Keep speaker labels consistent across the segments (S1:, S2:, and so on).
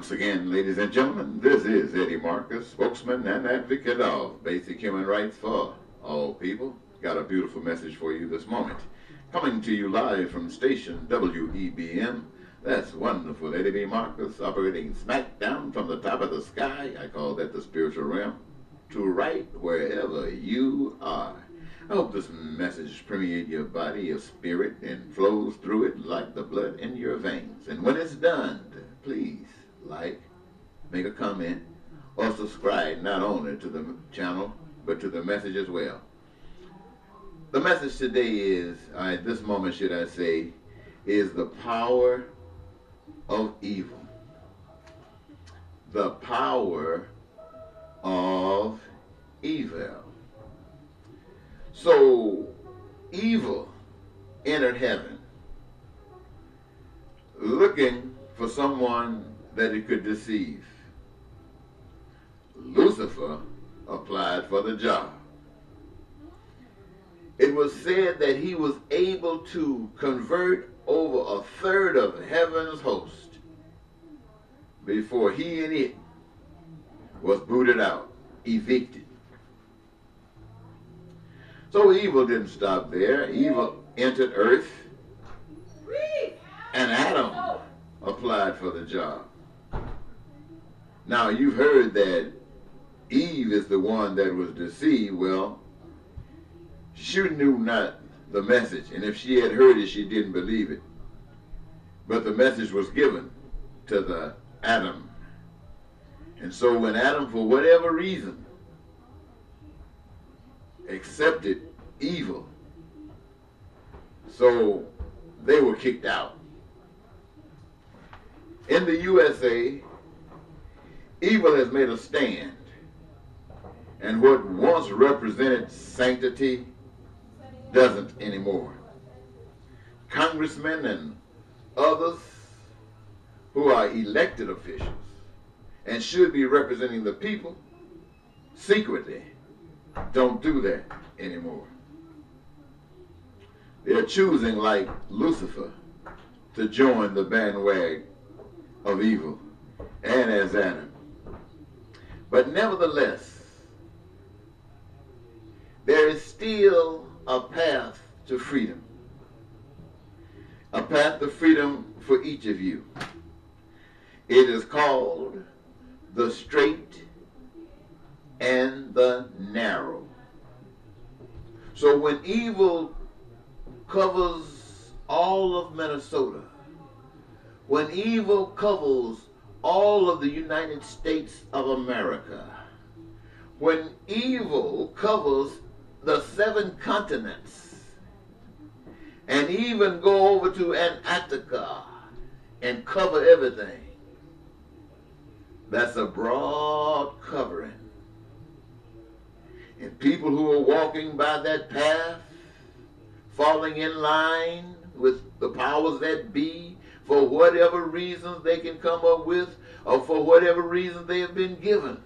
S1: Once again, ladies and gentlemen, this is Eddie Marcus, spokesman and advocate of basic human rights for all people. Got a beautiful message for you this moment. Coming to you live from station WEBM. That's wonderful. Eddie B. Marcus operating smack down from the top of the sky. I call that the spiritual realm. To right wherever you are. I hope this message permeates your body, your spirit, and flows through it like the blood in your veins. And when it's done, please like, make a comment, or subscribe not only to the channel, but to the message as well. The message today is, at this moment should I say, is the power of evil. The power of evil. So, evil entered heaven, looking for someone that it could deceive. Lucifer applied for the job. It was said that he was able to convert over a third of heaven's host before he and it was booted out, evicted. So evil didn't stop there. Evil entered earth, and Adam applied for the job. Now, you've heard that Eve is the one that was deceived. Well, she knew not the message, and if she had heard it, she didn't believe it. But the message was given to the Adam. And so when Adam, for whatever reason, accepted evil, so they were kicked out. In the USA, evil has made a stand, and what once represented sanctity doesn't anymore. Congressmen and others who are elected officials and should be representing the people secretly don't do that anymore. They're choosing, like Lucifer, to join the bandwagon of evil, and as Adam. But nevertheless, there is still a path to freedom. A path to freedom for each of you. It is called the straight and the narrow. So when evil covers all of Minnesota, when evil covers all of the United States of America, when evil covers the 7 continents, and even go over to Antarctica and cover everything, that's a broad covering. And people who are walking by that path, falling in line with the powers that be, for whatever reasons they can come up with, or for whatever reasons they have been given,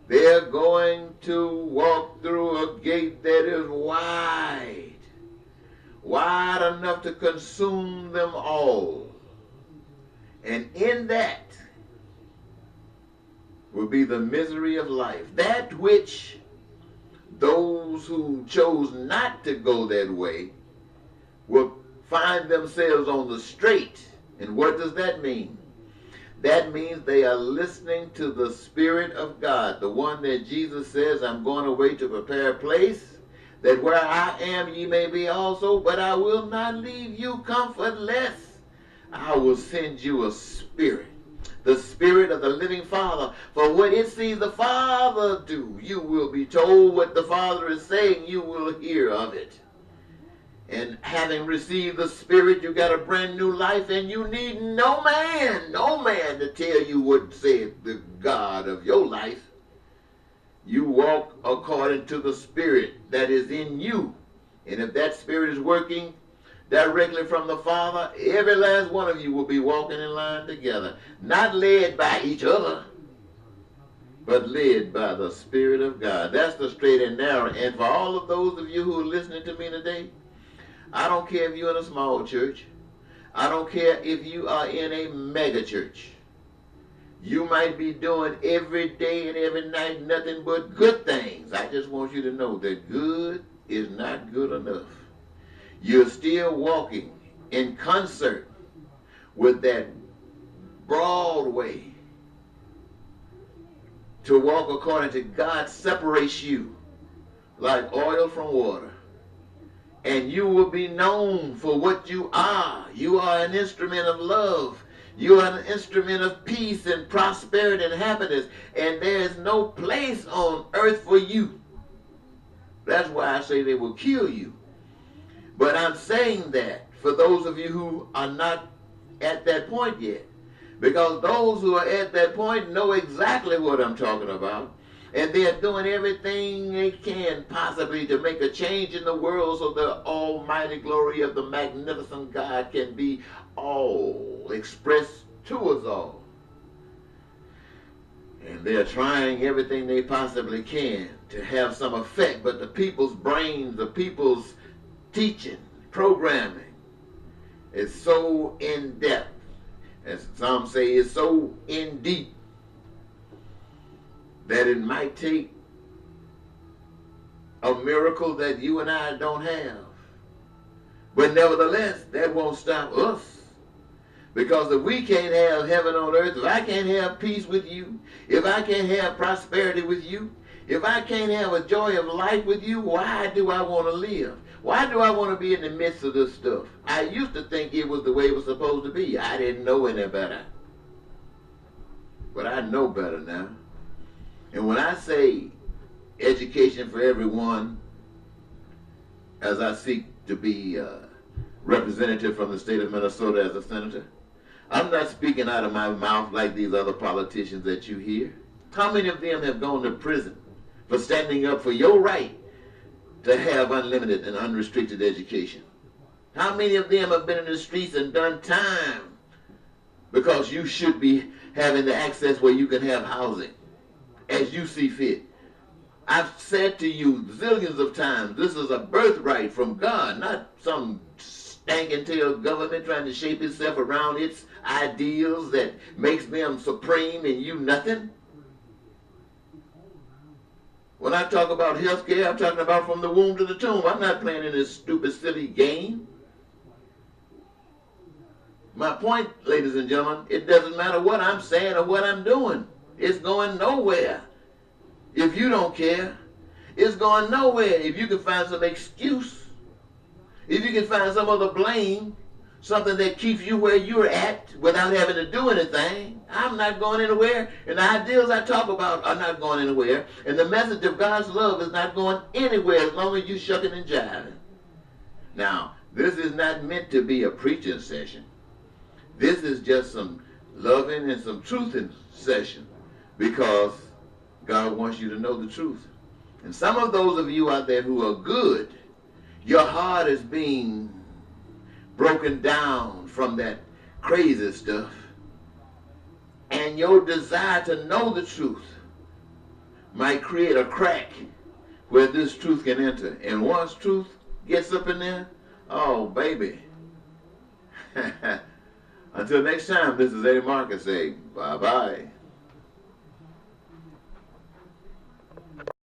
S1: they're going to walk through a gate that is wide, wide enough to consume them all. And in that will be the misery of life. That which those who chose not to go that way will find themselves on the straight. And what does that mean? That means they are listening to the Spirit of God, the one that Jesus says, I'm going away to prepare a place, that where I am ye may be also, but I will not leave you comfortless. I will send you a spirit, the Spirit of the living Father. For what it sees the Father do, you will be told what the Father is saying, you will hear of it. And having received the Spirit, you got a brand new life, and you need no man to tell you what saith the God of your life. You walk according to the Spirit that is in you. And if that Spirit is working directly from the Father, every last one of you will be walking in line together. Not led by each other, but led by the Spirit of God. That's the straight and narrow. And for all of those of you who are listening to me today, I don't care if you're in a small church. I don't care if you are in a mega church. You might be doing every day and every night nothing but good things. I just want you to know that good is not good enough. You're still walking in concert with that broad way. To walk according to God separates you like oil from water. And you will be known for what you are. You are an instrument of love. You are an instrument of peace and prosperity and happiness. And there is no place on earth for you. That's why I say they will kill you. But I'm saying that for those of you who are not at that point yet. Because those who are at that point know exactly what I'm talking about. And they're doing everything they can possibly to make a change in the world so the almighty glory of the magnificent God can be all expressed to us all. And they're trying everything they possibly can to have some effect. But the people's brains, the people's teaching, programming is so in-depth. As some say, it's so in deep that it might take a miracle that you and I don't have. But nevertheless, that won't stop us. Because if we can't have heaven on earth, if I can't have peace with you, if I can't have prosperity with you, if I can't have a joy of life with you, why do I want to live? Why do I want to be in the midst of this stuff? I used to think it was the way it was supposed to be. I didn't know any better. But I know better now. And when I say education for everyone, as I seek to be representative from the state of Minnesota as a senator, I'm not speaking out of my mouth like these other politicians that you hear. How many of them have gone to prison for standing up for your right to have unlimited and unrestricted education? How many of them have been in the streets and done time because you should be having the access where you can have housing as you see fit? I've said to you zillions of times, this is a birthright from God, not some stinking tail government trying to shape itself around its ideals that makes them supreme and you nothing. When I talk about health care, I'm talking about from the womb to the tomb. I'm not playing in this stupid, silly game. My point, ladies and gentlemen, it doesn't matter what I'm saying or what I'm doing. It's going nowhere if you don't care. It's going nowhere if you can find some excuse. If you can find some other blame, something that keeps you where you're at without having to do anything. I'm not going anywhere, and the ideals I talk about are not going anywhere, and the message of God's love is not going anywhere as long as you're shucking and jiving. Now, this is not meant to be a preaching session. This is just some loving and some truthing session because God wants you to know the truth. And some of those of you out there who are good, your heart is being broken down from that crazy stuff. And your desire to know the truth might create a crack where this truth can enter. And once truth gets up in there, oh, baby. Until next time, this is Eddie Marcus saying bye-bye.